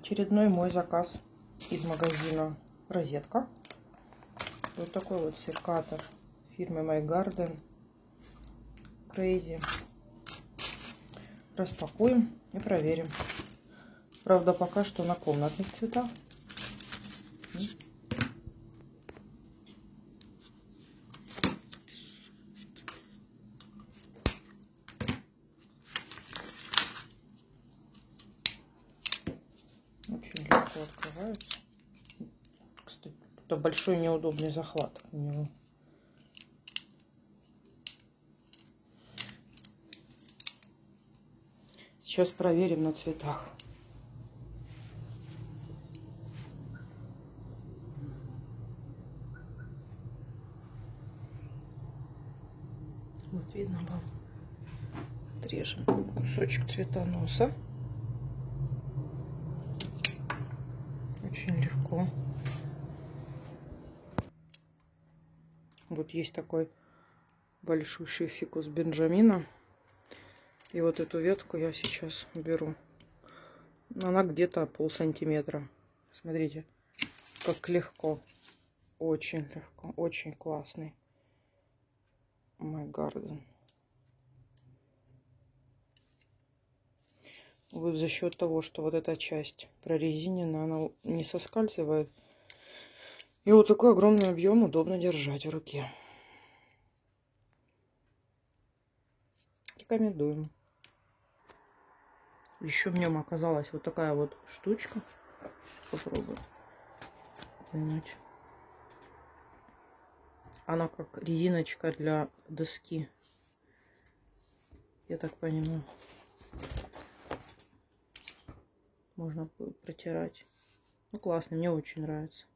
Очередной мой заказ из магазина Розетка. Вот такой вот секатор фирмы My Garden Crazy. Распакуем и проверим. Правда, пока что на комнатных цветах. Очень легко открывается. Кстати, это большой неудобный захват у него. Сейчас проверим на цветах. Вот видно вам. Отрежем кусочек цветоноса. Очень легко. Вот есть такой большущий фикус Бенджамина. И вот эту ветку я сейчас беру. Она где-то полсантиметра. Смотрите, как легко. Очень легко. Очень классный. My Garden. Вот за счет того, что вот эта часть прорезинена, она не соскальзывает. И вот такой огромный объем удобно держать в руке. Рекомендуем. Еще в нем оказалась вот такая вот штучка. Попробую вынуть. Она как резиночка для доски. Я так понимаю. Можно протирать. Ну, классно, мне очень нравится.